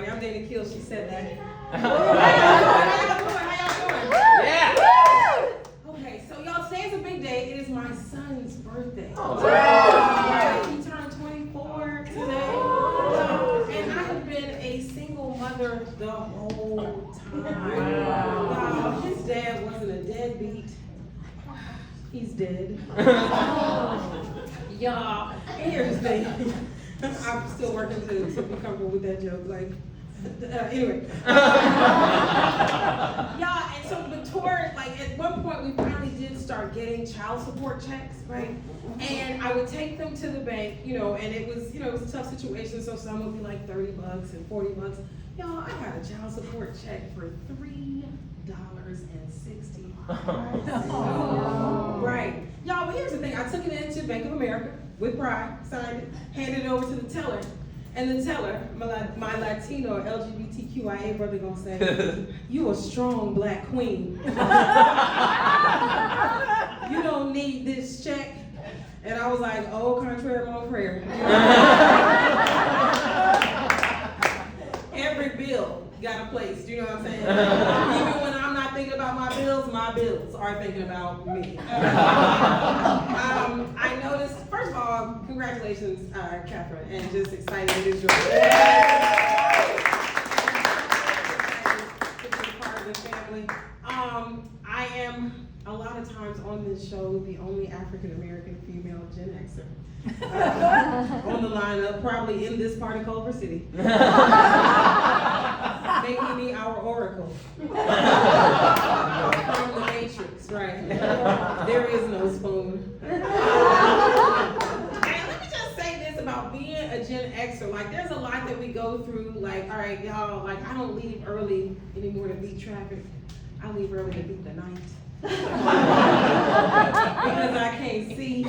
everybody. I'm Dana Kill. She said that. How y'all doing? Yeah. Okay, so y'all, today's a big day. It is my son's birthday. Oh. He turned 24 today. And I have been a single mother the whole time. His dad wasn't a deadbeat. He's dead. Y'all, and here's the thing. I'm still working to be comfortable with that joke. Like, anyway. Y'all, and so the tour, like at one point we finally did start getting child support checks, right? And I would take them to the bank, and it was, it was a tough situation. So some would be like $30 and $40. Y'all, I got a child support check for $3.60. Right. Y'all, but here's the thing. I took it into Bank of America with pride, signed it, handed it over to the teller. And the teller, my Latino LGBTQIA brother gonna say, "You a strong black queen. You don't need this check." And I was like, "Oh, contrary mon prayer." Every bill got a place, do you know what I'm saying? Even when I'm not thinking about my bills are thinking about me. I noticed, first of all, congratulations, Catherine, and just excited it is your birthday. To be part of the family. I am, a lot of times on this show, the only African-American female Gen Xer on the lineup, probably in this part of Culver City. Making me our oracle. From the Matrix, right? There is no spoon. And let me just say this about being a Gen Xer. Like, there's a lot that we go through. Like, all right, y'all, like, I don't leave early anymore to beat traffic. I leave early to beat the night. Because I can't see.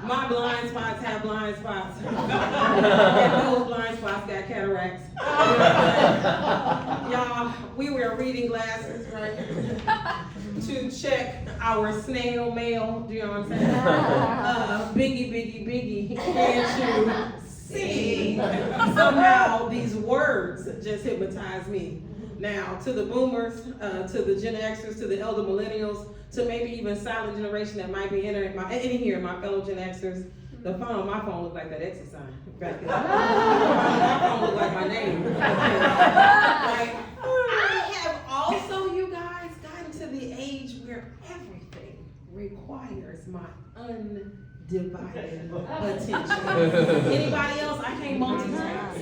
My blind spots have blind spots. And those blind spots got cataracts. Y'all, we wear reading glasses, right? To check our snail mail. Do you know what I'm saying? Biggie. Can't you see? Somehow these words just hypnotize me. Now, to the boomers, to the Gen Xers, to the elder millennials, to maybe even silent generation that might be in here, my fellow Gen Xers, the phone on my phone looked like that exit sign. Back then. My phone looked like my name. Like, I have also, you guys, gotten to the age where everything requires my undivided attention. Anybody else? I can't multitask.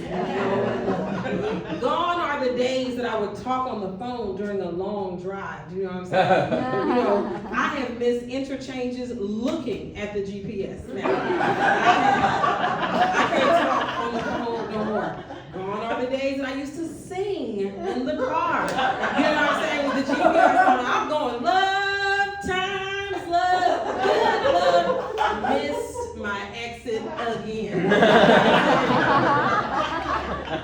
Gone are the days that I would talk on the phone during a long drive. Do you know what I'm saying? I have missed interchanges looking at the GPS now. I can't talk on the phone no more. Gone are the days that I used to sing in the car. You know what I'm saying? With the GPS on, I'm going, love times love, good love. Missed my exit again.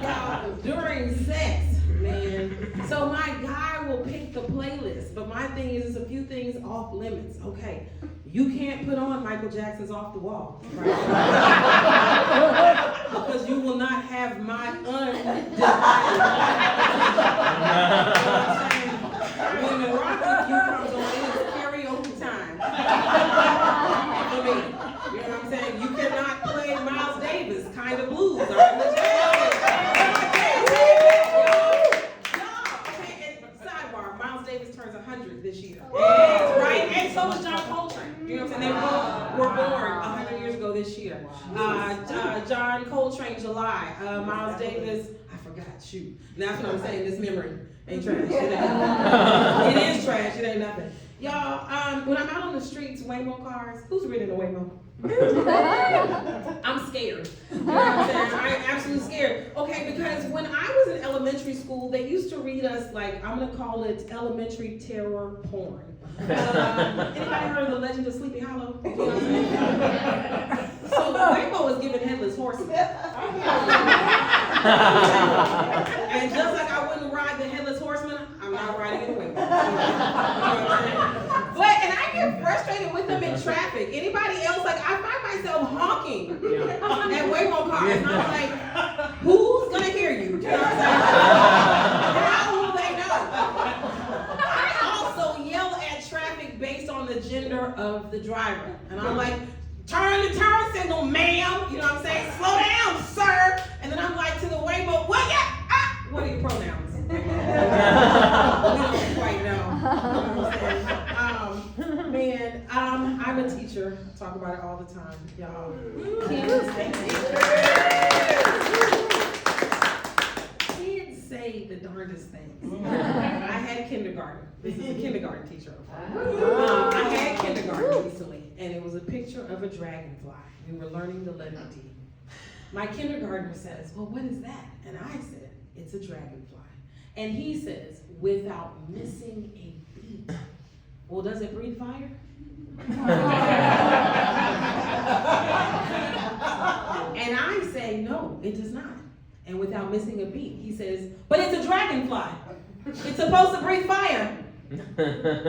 Y'all, during sex, man. So my guy will pick the playlist, but my thing is a few things off limits. Okay, you can't put on Michael Jackson's Off the Wall, right? Because you will not have my undivided. When the Rock with You comes on, it is karaoke time. For me. You know what I'm saying? You cannot play Miles Davis kind of blues. All right? Sidebar, Miles Davis turns 100 this year. Yes, right? And so is John Coltrane. You know what I'm saying? They both were born 100 years ago this year. John Coltrane, July. Miles Davis, I forgot, shoot. That's what I'm saying, this memory ain't trash. It is trash, it ain't nothing. Y'all, when I'm out on the streets, Waymo cars, who's ridden a Waymo? I'm scared. You know what I'm saying? I'm absolutely scared. Okay, because when I was in elementary school, they used to read us like, I'm gonna call it elementary terror porn. Anybody heard of the Legend of Sleepy Hollow? You know what I'm saying? So Waymo was given headless horses. And just like I wouldn't ride the headless horseman, I'm not riding it away. But, and I get frustrated with them in traffic. Anybody else, like, I find myself honking at Waymo cars. And I'm like, who driver. And I'm like, turn the turn signal, ma'am. You know what I'm saying? Slow down, sir. And then I'm like to the waymo, what are your pronouns? We don't quite know. I'm a teacher. I talk about it all the time, y'all. Kids say the darndest things. I had kindergarten. This is a kindergarten teacher. I had kindergarten recently, and it was a picture of a dragonfly. We were learning the letter D. My kindergartner says, well, what is that? And I said, it's a dragonfly. And he says, without missing a beat. Well, does it breathe fire? And I say, no, it does not. And without missing a beat, he says, but it's a dragonfly. It's supposed to breathe fire.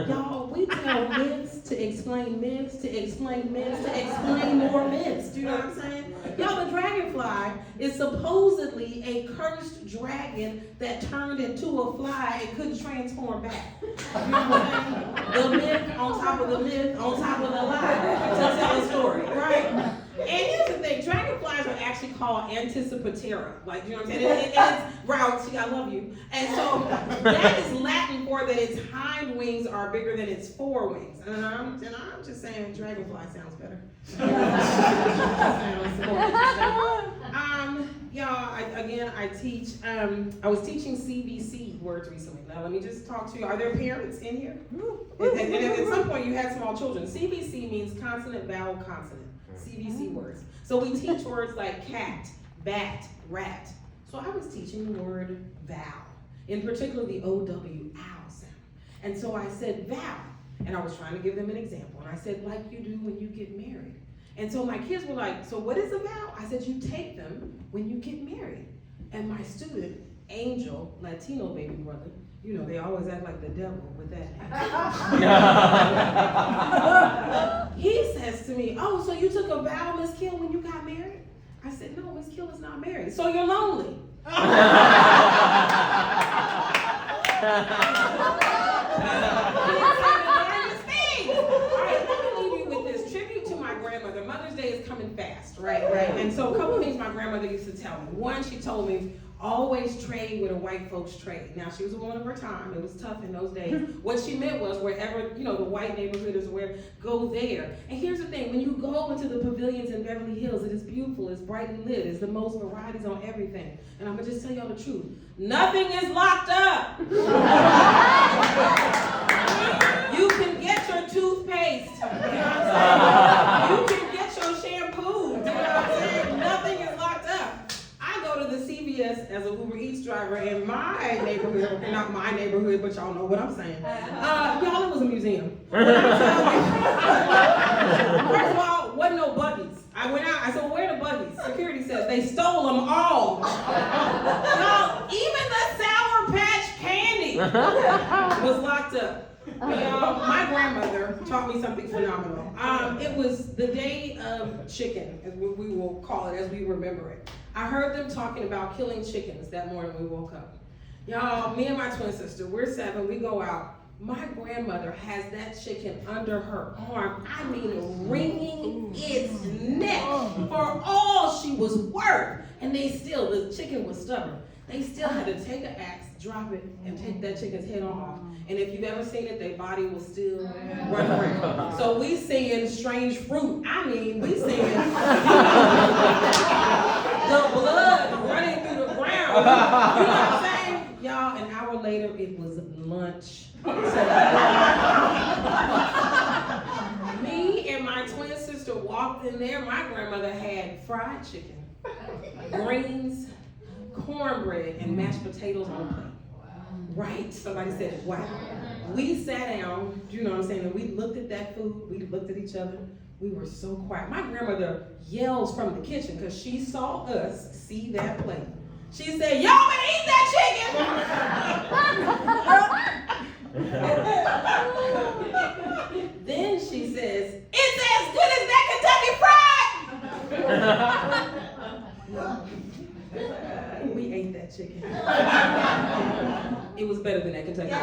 Y'all, we tell myths to explain myths, to explain myths, to explain more myths. Do you know what I'm saying? Y'all, the dragonfly is supposedly a cursed dragon that turned into a fly and couldn't transform back. You know what I'm saying? The myth on top of the myth on top of the lie to tell a story, right? And here's the thing, dragonflies are actually called anticipatera. Like, you know what I'm saying? It's routes, I love you. And so that is Latin for that its hind wings are bigger than its fore wings. And I'm just saying dragonfly sounds better. Y'all, I teach, I was teaching CVC words recently. Now let me just talk to you. Are there parents in here? And at some point you had small children. CVC means consonant, vowel, consonant. CVC words. So we teach words like cat, bat, rat. So I was teaching the word vowel, in particular the O-W, ow sound. And so I said vowel, and I was trying to give them an example. And I said, like you do when you get married. And so my kids were like, so what is a vow? I said, you take them when you get married. And my student, Angel, Latino baby brother, you know, they always act like the devil with that name. He says to me, oh, so you took a vow, Miss Kill, when you got married? I said, no, Miss Kill is not married. So you're lonely. Mother's Day is coming fast, right? And so a couple of things my grandmother used to tell me. One, she told me, always trade with a white folks trade. Now, she was a woman of her time. It was tough in those days. What she meant was wherever, the white neighborhood is where, go there. And here's the thing, when you go into the pavilions in Beverly Hills, it is beautiful, it's brightly lit, it's the most varieties on everything. And I'm gonna just tell y'all the truth. Nothing is locked up. You can get your toothpaste. You know what I'm saying? You can get your shampoo. You know what I'm saying? Nothing is locked up. I go to the CVS as a Uber Eats driver in my neighborhood, not my neighborhood, but y'all know what I'm saying. Y'all, it was a museum. First of all, wasn't no buggies. I went out, I said, well, where are the buggies? Security says, they stole them all. Y'all, even the Sour Patch Candy was locked up. My grandmother taught me something phenomenal. It was the day of chicken, as we will call it, as we remember it. I heard them talking about killing chickens that morning we woke up. Y'all, me and my twin sister, we're 7, we go out. My grandmother has that chicken under her arm, I mean wringing its neck for all she was worth. And the chicken was stubborn. They still had to take an axe, drop it, and take that chicken's head off. And if you've ever seen it, their body was still running around. So we seeing strange fruit. I mean, we seeing the blood running through the ground. You know what I'm saying? Y'all, an hour later, it was lunch. Me and my twin sister walked in there. My grandmother had fried chicken, greens, cornbread, and mashed potatoes on a plate. Right? Somebody said, wow. We sat down, you know what I'm saying, and we looked at that food, we looked at each other, we were so quiet. My grandmother yells from the kitchen because she saw us see that plate. She said, y'all better eat that chicken! Then she says, it's as good as that Kentucky Fried! We ate that chicken. It was better than that Kentucky Fried.